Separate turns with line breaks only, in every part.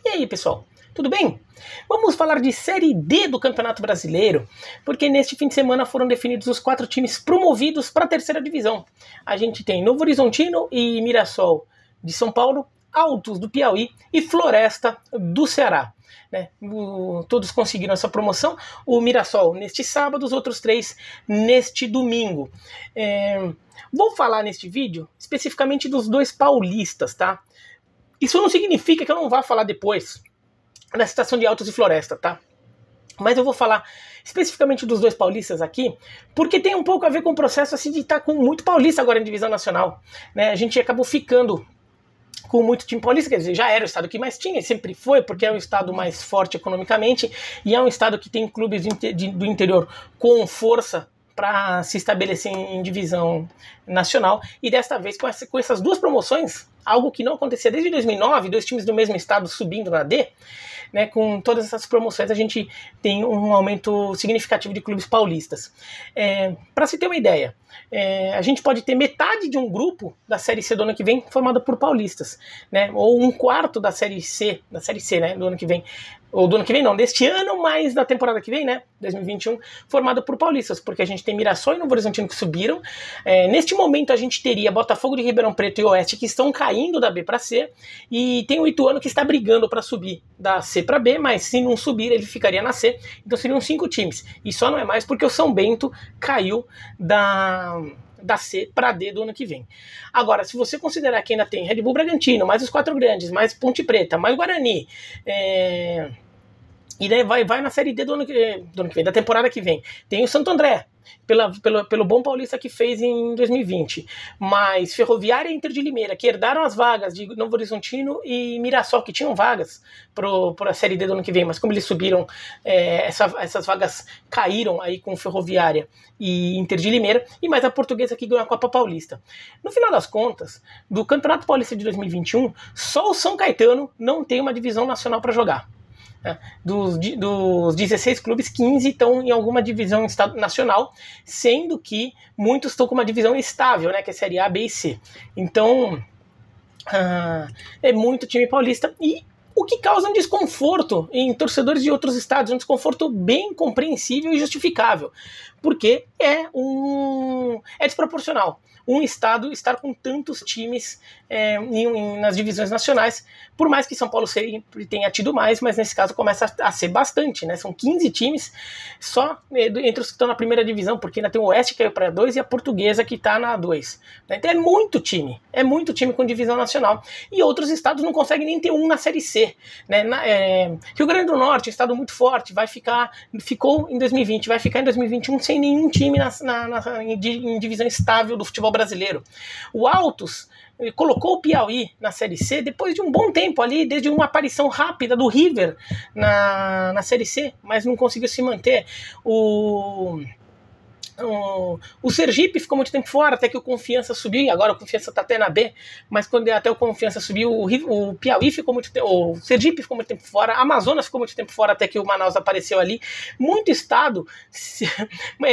E aí, pessoal, tudo bem? Vamos falar de Série D do Campeonato Brasileiro, porque neste fim de semana foram definidos os 4 times promovidos para a terceira divisão. A gente tem Novo Horizontino e Mirassol de São Paulo, Altos do Piauí e Floresta do Ceará. Todos conseguiram essa promoção, o Mirassol neste sábado, os outros 3 neste domingo. Vou falar neste vídeo especificamente dos 2 paulistas, tá? Isso não significa que eu não vá falar depois da situação de Altos e Floresta, tá? Mas eu vou falar especificamente dos 2 paulistas aqui, porque tem um pouco a ver com o processo assim, de estar com muito paulista agora em divisão nacional, né? A gente acabou ficando com muito time paulista, quer dizer, já era o estado que mais tinha, sempre foi, porque é o estado mais forte economicamente, e é um estado que tem clubes do interior com força para se estabelecer em divisão nacional, e desta vez com essas 2 promoções, algo que não acontecia desde 2009, 2 times do mesmo estado subindo na D, né, com todas essas promoções a gente tem um aumento significativo de clubes paulistas. Para se ter uma ideia, a gente pode ter metade de um grupo da Série C do ano que vem formado por paulistas, né, ou 1/4 da Série C, né, do ano que vem, ou do ano que vem não, deste ano, mas da temporada que vem, né, 2021, formado por paulistas, porque a gente tem Mirassol e Novo Horizontino que subiram. Neste momento a gente teria Botafogo de Ribeirão Preto e Oeste que estão caindo da B para C, e tem o Ituano que está brigando para subir da C para B, mas se não subir ele ficaria na C, então seriam 5 times, e só não é mais porque o São Bento caiu da C para D do ano que vem. Agora, se você considerar que ainda tem Red Bull Bragantino, mais os 4 grandes, mais Ponte Preta, mais Guarani, e daí vai na Série D do ano que vem, da temporada que vem. Tem o Santo André, pelo bom paulista que fez em 2020. Mas Ferroviária e Inter de Limeira, que herdaram as vagas de Novo Horizontino e Mirassol, que tinham vagas para a Série D do ano que vem, mas como eles subiram, essas vagas caíram aí com Ferroviária e Inter de Limeira, e mais a Portuguesa que ganhou a Copa Paulista. No final das contas, do Campeonato Paulista de 2021, só o São Caetano não tem uma divisão nacional para jogar. Dos 16 clubes, 15 estão em alguma divisão nacional, sendo que muitos estão com uma divisão estável, né, que é a Série A, B e C. Então, é muito time paulista, e o que causa um desconforto em torcedores de outros estados, um desconforto bem compreensível e justificável, porque é desproporcional um estado estar com tantos times nas divisões nacionais, por mais que São Paulo sempre tenha tido mais, mas nesse caso começa a ser bastante, né? São 15 times só entre os que estão na primeira divisão, porque ainda tem o Oeste que caiu para 2 e a Portuguesa que está na 2. Então é muito time com divisão nacional, e outros estados não conseguem nem ter um na Série C, né? Rio Grande do Norte, um estado muito forte, ficou em 2020, vai ficar em 2021 sem nenhum time em divisão estável do futebol brasileiro. O Altos colocou o Piauí na Série C depois de um bom tempo ali, desde uma aparição rápida do River na Série C, mas não conseguiu se manter. O Sergipe ficou muito tempo fora, até que o Confiança subiu, e agora o Confiança está até na B, mas quando até o Confiança subiu, o Piauí ficou muito tempo, o Sergipe ficou muito tempo fora, a Amazonas ficou muito tempo fora, até que o Manaus apareceu ali. Muito estado,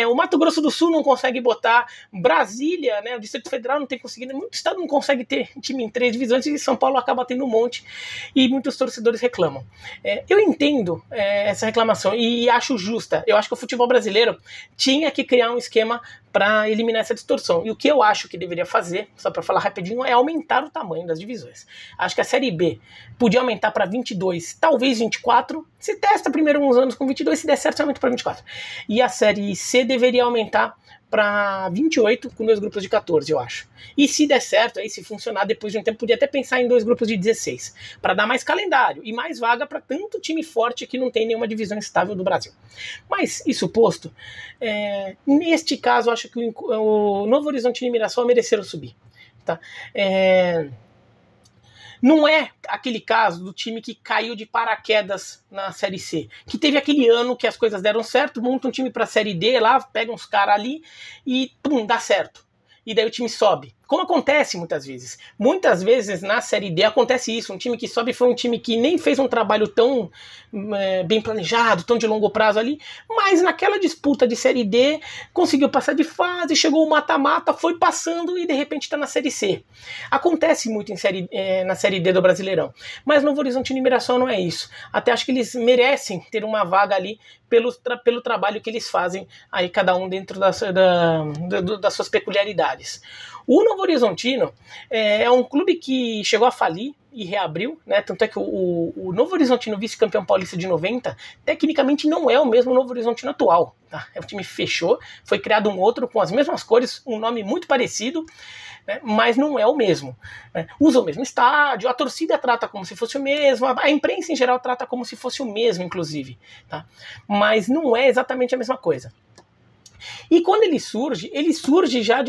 o Mato Grosso do Sul não consegue botar, Brasília, né, o Distrito Federal não tem conseguido, muito estado não consegue ter time em 3 divisões, e São Paulo acaba tendo um monte, e muitos torcedores reclamam. Eu entendo essa reclamação, e acho justa. Eu acho que o futebol brasileiro tinha que criar um esquema para eliminar essa distorção. E o que eu acho que deveria fazer, só para falar rapidinho, é aumentar o tamanho das divisões. Acho que a Série B podia aumentar para 22, talvez 24. Se testa primeiro uns anos com 22, se der certo, aumenta para 24. E a Série C deveria aumentar para 28, com 2 grupos de 14, eu acho. E se der certo, aí se funcionar, depois de um tempo, podia até pensar em 2 grupos de 16, para dar mais calendário e mais vaga para tanto time forte que não tem nenhuma divisão estável do Brasil. Mas, isso posto, neste caso, eu acho que o Novo Horizontino e Mirassol mereceram subir. Tá? Não é aquele caso do time que caiu de paraquedas na Série C, que teve aquele ano que as coisas deram certo, monta um time para a Série D lá, pega uns caras ali e pum, dá certo. E daí o time sobe. Como acontece muitas vezes. Muitas vezes na Série D acontece isso. Um time que sobe foi um time que nem fez um trabalho tão bem planejado, tão de longo prazo ali, mas naquela disputa de Série D conseguiu passar de fase, chegou o mata-mata, foi passando e de repente está na Série C. Acontece muito na Série D do Brasileirão. Mas Novo Horizontino e Mirassol não é isso. Até acho que eles merecem ter uma vaga ali pelo trabalho que eles fazem, aí cada um dentro das suas peculiaridades. O Novo Horizontino é um clube que chegou a falir e reabriu, né? Tanto é que o Novo Horizontino, vice-campeão paulista de 90, tecnicamente não é o mesmo Novo Horizontino atual. Tá? O time fechou, foi criado um outro com as mesmas cores, um nome muito parecido, né? Mas não é o mesmo. Né? Usa o mesmo estádio, a torcida trata como se fosse o mesmo, a imprensa em geral trata como se fosse o mesmo, inclusive. Tá? Mas não é exatamente a mesma coisa. E quando ele surge já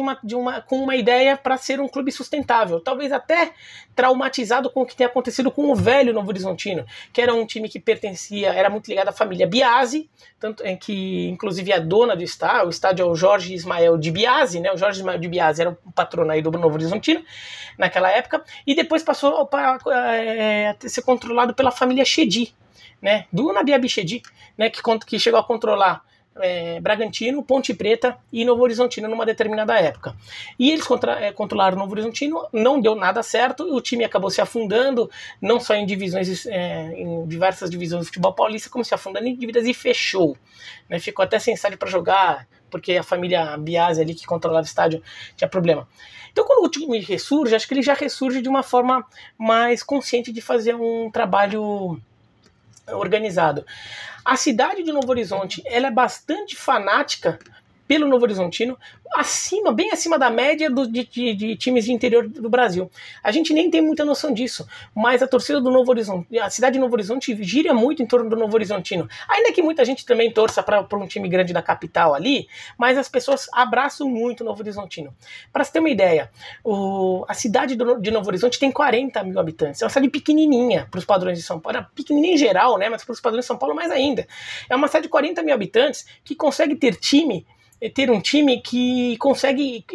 com uma ideia para ser um clube sustentável, talvez até traumatizado com o que tem acontecido com o velho Novo Horizontino, que era um time que era muito ligado à família Biasi, tanto é que inclusive a dona do estádio, o estádio é o Jorge Ismael de Biasi, né? O Jorge Ismael de Biasi era o patrono aí do Novo Horizontino naquela época, e depois passou a ser controlado pela família Chedi, né? Do Nabiabi Chedi, né? Que chegou a controlar Bragantino, Ponte Preta e Novo Horizontino numa determinada época. E eles controlaram o Novo Horizontino, não deu nada certo, o time acabou se afundando, não só em divisões, em diversas divisões do futebol paulista, como se afundando em dívidas e fechou. Né? Ficou até sem estádio para jogar, porque a família Biasi ali que controlava o estádio tinha problema. Então quando o time ressurge, acho que ele já ressurge de uma forma mais consciente de fazer um trabalho organizado. A cidade de Novo Horizonte, ela é bastante fanática pelo Novo Horizontino, bem acima da média de times de interior do Brasil. A gente nem tem muita noção disso, mas a torcida do Novo Horizonte, a cidade de Novo Horizonte gira muito em torno do Novo Horizontino. Ainda que muita gente também torça para um time grande da capital ali, mas as pessoas abraçam muito o Novo Horizontino. Para você ter uma ideia, a cidade de Novo Horizonte tem 40 mil habitantes. É uma cidade pequenininha para os padrões de São Paulo, pequenininha em geral, né, mas para os padrões de São Paulo mais ainda. É uma cidade de 40 mil habitantes que consegue ter um time que consegue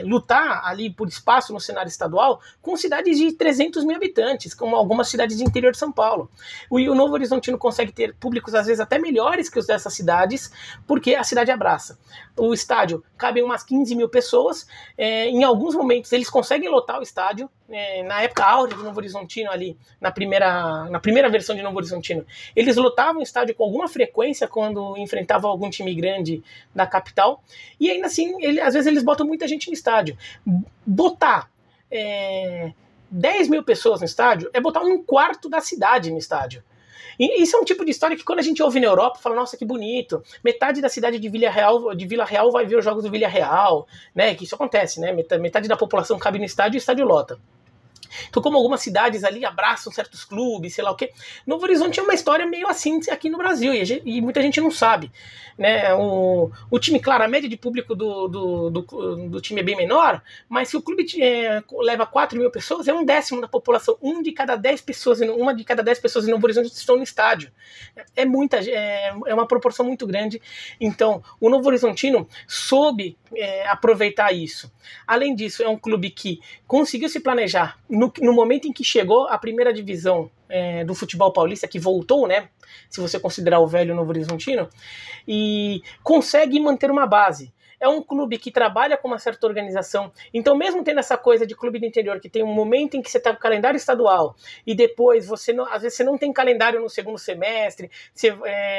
lutar ali por espaço no cenário estadual com cidades de 300 mil habitantes, como algumas cidades de interior de São Paulo. O Novo Horizontino consegue ter públicos às vezes até melhores que os dessas cidades, porque a cidade abraça. O estádio cabe umas 15 mil pessoas, em alguns momentos eles conseguem lotar o estádio, na época áurea do Novo Horizontino ali, na primeira versão de Novo Horizontino, eles lotavam o estádio com alguma frequência quando enfrentavam algum time grande da capital, e ainda assim, às vezes eles botam muita gente no estádio. Botar 10 mil pessoas no estádio é botar um quarto da cidade no estádio. E isso é um tipo de história que quando a gente ouve na Europa, fala, nossa, que bonito, metade da cidade de Vila Real vai ver os jogos do Vila Real, né, que isso acontece, né, metade da população cabe no estádio e o estádio lota. Então, como algumas cidades ali abraçam certos clubes, sei lá o quê, Novo Horizonte é uma história meio assim aqui no Brasil, e muita gente não sabe. Né? O time, claro, a média de público do time é bem menor, mas se o clube leva 4 mil pessoas, é um décimo da população. Uma de cada 10 pessoas em Novo Horizonte estão no estádio. É uma proporção muito grande. Então, o Novo Horizontino soube aproveitar isso. Além disso, é um clube que conseguiu se planejar no momento em que chegou a primeira divisão do futebol paulista, que voltou, né, se você considerar o velho Novo Horizontino, e consegue manter uma base. É um clube que trabalha com uma certa organização, então mesmo tendo essa coisa de clube do interior, que tem um momento em que você está com calendário estadual, e depois às vezes você não tem calendário no segundo semestre,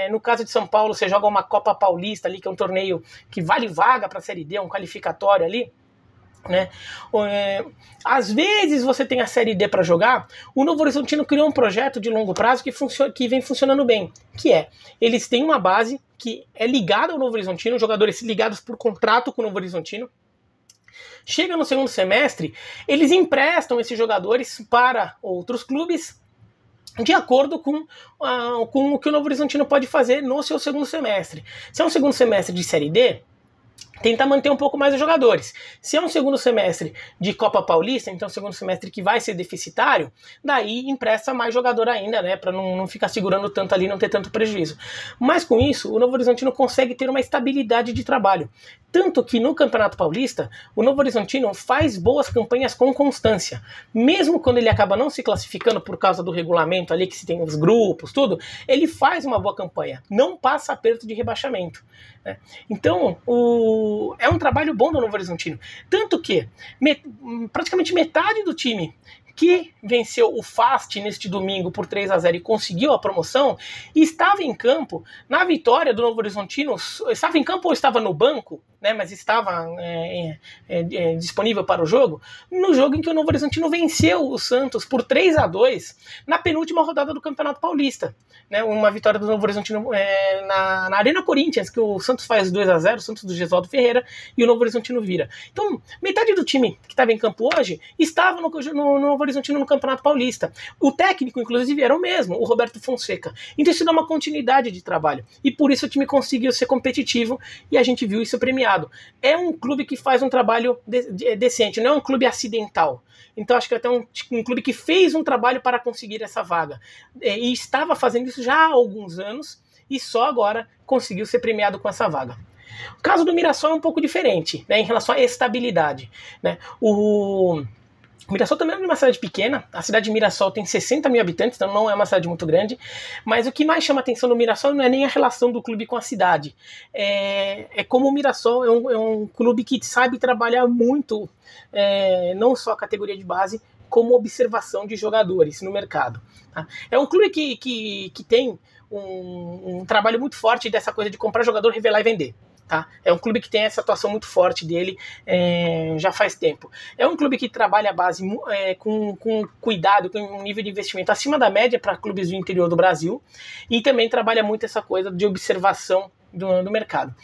no caso de São Paulo, você joga uma Copa Paulista ali, que é um torneio que vale vaga para a Série D, um qualificatório ali, né? Às vezes você tem a Série D para jogar. O Novo Horizontino criou um projeto de longo prazo que vem funcionando bem, eles têm uma base que é ligada ao Novo Horizontino, jogadores ligados por contrato com o Novo Horizontino. Chega no segundo semestre, eles emprestam esses jogadores para outros clubes de acordo com o que o Novo Horizontino pode fazer no seu segundo semestre. Se é um segundo semestre de Série D, tentar manter um pouco mais os jogadores. Se é um segundo semestre de Copa Paulista, então segundo semestre que vai ser deficitário, daí empresta mais jogador ainda, né, para não ficar segurando tanto ali, não ter tanto prejuízo. Mas com isso, o Novo Horizontino consegue ter uma estabilidade de trabalho. Tanto que no Campeonato Paulista, o Novo Horizontino faz boas campanhas com constância. Mesmo quando ele acaba não se classificando por causa do regulamento ali, que se tem os grupos, tudo, ele faz uma boa campanha. Não passa aperto de rebaixamento. Né? Então, é um trabalho bom do Novo Horizontino. Tanto que praticamente metade do time que venceu o FAST neste domingo por 3-0 e conseguiu a promoção, estava em campo na vitória do Novo Horizontino. Estava em campo ou estava no banco, né, mas estava disponível para o jogo, no jogo em que o Novo Horizontino venceu o Santos por 3-2 na penúltima rodada do Campeonato Paulista. Né, uma vitória do Novo Horizontino na Arena Corinthians, que o Santos faz 2-0, o Santos do Gesualdo Ferreira, e o Novo Horizontino vira. Então, metade do time que estava em campo hoje estava no Novo Horizontino no Campeonato Paulista. O técnico, inclusive, era o mesmo, o Roberto Fonseca. Então isso dá uma continuidade de trabalho. E por isso o time conseguiu ser competitivo e a gente viu isso premiado. É um clube que faz um trabalho decente, não é um clube acidental. Então acho que é até um clube que fez um trabalho para conseguir essa vaga. E estava fazendo isso já há alguns anos e só agora conseguiu ser premiado com essa vaga. O caso do Mirassol é um pouco diferente, né, em relação à estabilidade. Né? O Mirassol também é uma cidade pequena, a cidade de Mirassol tem 60 mil habitantes, então não é uma cidade muito grande, mas o que mais chama a atenção no Mirassol não é nem a relação do clube com a cidade, é como o Mirassol é um clube que sabe trabalhar muito, não só a categoria de base, como observação de jogadores no mercado. Tá? É um clube que tem um trabalho muito forte dessa coisa de comprar jogador, revelar e vender. Tá? É um clube que tem essa atuação muito forte dele já faz tempo. É um clube que trabalha a base com cuidado, com um nível de investimento acima da média para clubes do interior do Brasil, e também trabalha muito essa coisa de observação do mercado.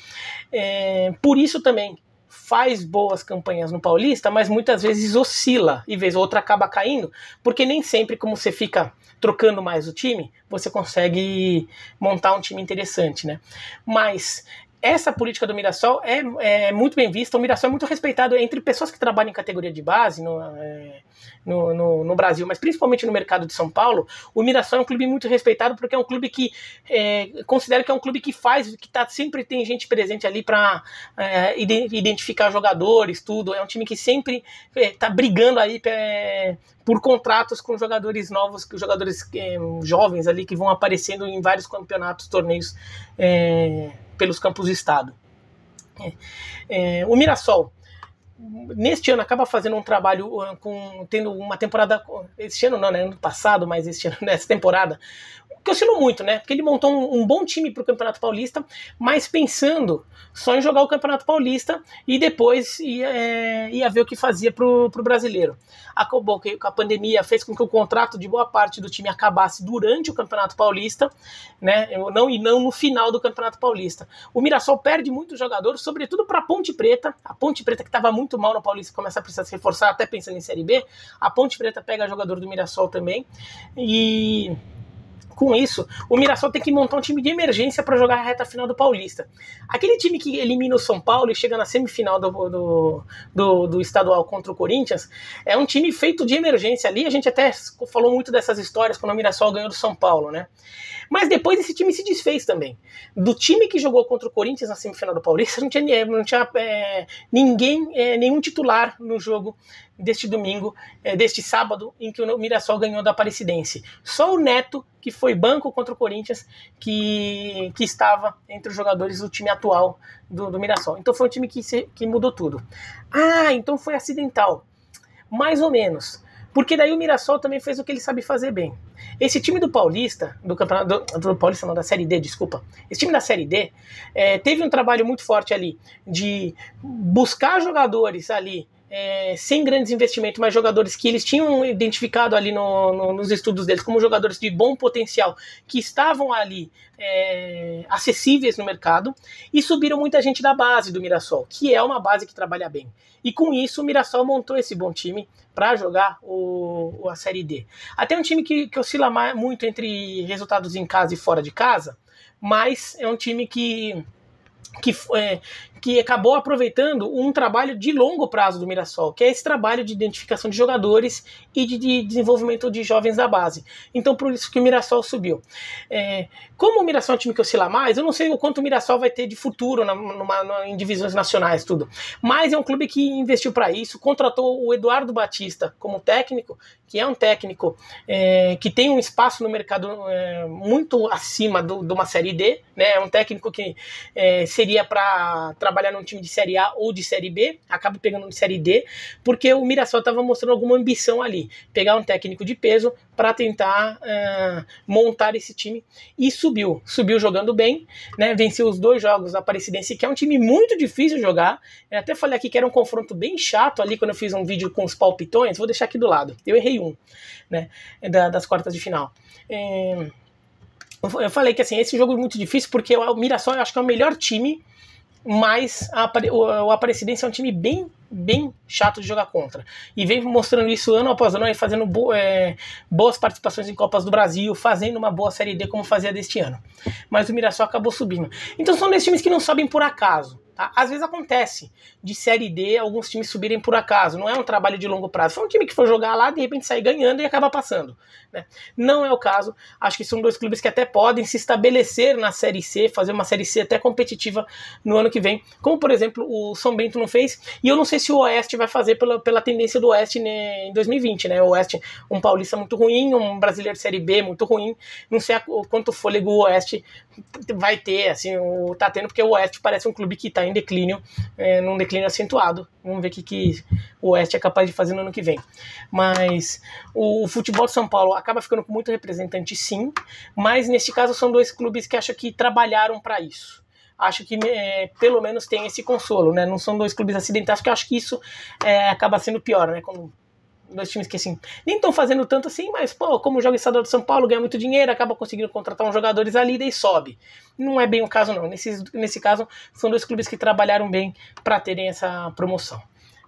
Por isso também faz boas campanhas no Paulista, mas muitas vezes oscila e vez ou outra acaba caindo, porque nem sempre, como você fica trocando mais o time, você consegue montar um time interessante, né? Mas essa política do Mirassol é muito bem vista. O Mirassol é muito respeitado entre pessoas que trabalham em categoria de base no Brasil, mas principalmente no mercado de São Paulo. O Mirassol é um clube muito respeitado porque é um clube que considero que é um clube que sempre tem gente presente ali para identificar jogadores, tudo. É um time que sempre está brigando aí por contratos com jogadores novos, jogadores jovens ali que vão aparecendo em vários campeonatos, torneios pelos campos do estado. O Mirassol, neste ano, acaba fazendo um trabalho tendo uma temporada, este ano não, né, ano passado, mas nessa temporada, que oscilou muito, né? Porque ele montou um bom time para o Campeonato Paulista, mas pensando só em jogar o Campeonato Paulista e depois ia ver o que fazia para o brasileiro. Acabou que a pandemia fez com que o contrato de boa parte do time acabasse durante o Campeonato Paulista, né? E não no final do Campeonato Paulista. O Mirassol perde muito jogador, sobretudo para a Ponte Preta. A Ponte Preta, que estava muito mal no Paulista, começa a precisar se reforçar, até pensando em Série B. A Ponte Preta pega jogador do Mirassol também. E com isso, o Mirassol tem que montar um time de emergência para jogar a reta final do Paulista. Aquele time que elimina o São Paulo e chega na semifinal do estadual contra o Corinthians, é um time feito de emergência ali. A gente até falou muito dessas histórias quando o Mirassol ganhou do São Paulo, né? Mas depois esse time se desfez também. Do time que jogou contra o Corinthians na semifinal do Paulista, não tinha ninguém, nenhum titular no jogo deste domingo, deste sábado, em que o Mirassol ganhou da Aparecidense. Só o Neto, que foi banco contra o Corinthians, que estava entre os jogadores do time atual do Mirassol. Então foi um time que mudou tudo. Então foi acidental. Mais ou menos. Porque daí o Mirassol também fez o que ele sabe fazer bem. Esse time do Paulista, do campeonato do Paulista não, da Série D, desculpa. Esse time da Série D teve um trabalho muito forte ali de buscar jogadores ali sem grandes investimentos, mas jogadores que eles tinham identificado ali nos estudos deles como jogadores de bom potencial, que estavam ali acessíveis no mercado, e subiram muita gente da base do Mirassol, que é uma base que trabalha bem. E com isso o Mirassol montou esse bom time para jogar a Série D. Até um time que oscila muito entre resultados em casa e fora de casa, mas é um time que que acabou aproveitando um trabalho de longo prazo do Mirassol, que é esse trabalho de identificação de jogadores e de desenvolvimento de jovens da base. Então, por isso que o Mirassol subiu. Como o Mirassol é um time que oscila mais, eu não sei o quanto o Mirassol vai ter de futuro em divisões nacionais, tudo. Mas é um clube que investiu para isso, contratou o Eduardo Batista como técnico, que é um técnico que tem um espaço no mercado muito acima de uma Série D, né? É um técnico que seria para trabalhar num time de Série A ou de Série B, acaba pegando de Série D, porque o Mirassol estava mostrando alguma ambição ali, pegar um técnico de peso para tentar montar esse time, e subiu jogando bem, né? Venceu os 2 jogos da Aparecidense, que é um time muito difícil de jogar. Eu até falei aqui que era um confronto bem chato ali quando eu fiz um vídeo com os palpitões, vou deixar aqui do lado, eu errei um, né, das quartas de final. Eu falei que assim, esse jogo é muito difícil porque o Mirassol eu acho que é o melhor time, mas o Aparecidense é um time bem chato de jogar contra. E vem mostrando isso ano após ano, fazendo boas participações em Copas do Brasil, fazendo uma boa Série D como fazia deste ano. Mas o Mirassol acabou subindo. Então são 2 times que não sobem por acaso. Tá? Às vezes acontece de Série D alguns times subirem por acaso, não é um trabalho de longo prazo. Foi um time que foi jogar lá, de repente sair ganhando e acaba passando, né? Não é o caso. Acho que são 2 clubes que até podem se estabelecer na Série C, fazer uma Série C até competitiva no ano que vem, como por exemplo o São Bento não fez, e eu não sei se o Oeste vai fazer pela tendência do Oeste em 2020, né? O Oeste, um paulista muito ruim, um brasileiro de Série B muito ruim, não sei quanto fôlego o Oeste vai ter, assim, tá tendo, porque o Oeste parece um clube que tá em declínio, num declínio acentuado. Vamos ver o que o Oeste é capaz de fazer no ano que vem. Mas o futebol de São Paulo acaba ficando com muito representante, sim, mas nesse caso são 2 clubes que acho que trabalharam para isso. Acho que pelo menos tem esse consolo, né? Não são 2 clubes acidentais, porque eu acho que isso acaba sendo pior, né? Quando 2 times que assim, nem estão fazendo tanto assim, mas pô, como joga estadual de São Paulo, ganha muito dinheiro, acaba conseguindo contratar uns jogadores ali, daí sobe. Não é bem o caso não. Nesse caso, são 2 clubes que trabalharam bem para terem essa promoção.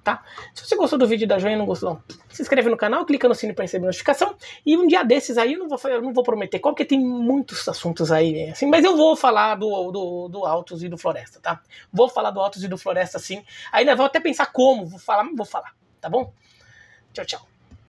Tá? Se você gostou do vídeo, dá joinha, não gostou, não, se inscreve no canal, clica no sininho para receber notificação, e um dia desses aí, eu não vou prometer qual, porque tem muitos assuntos aí, assim, mas eu vou falar do Altos e do Floresta, tá? Vou falar do Altos e do Floresta, sim. Ainda vou até pensar como, vou falar, tá bom? Tchau, tchau.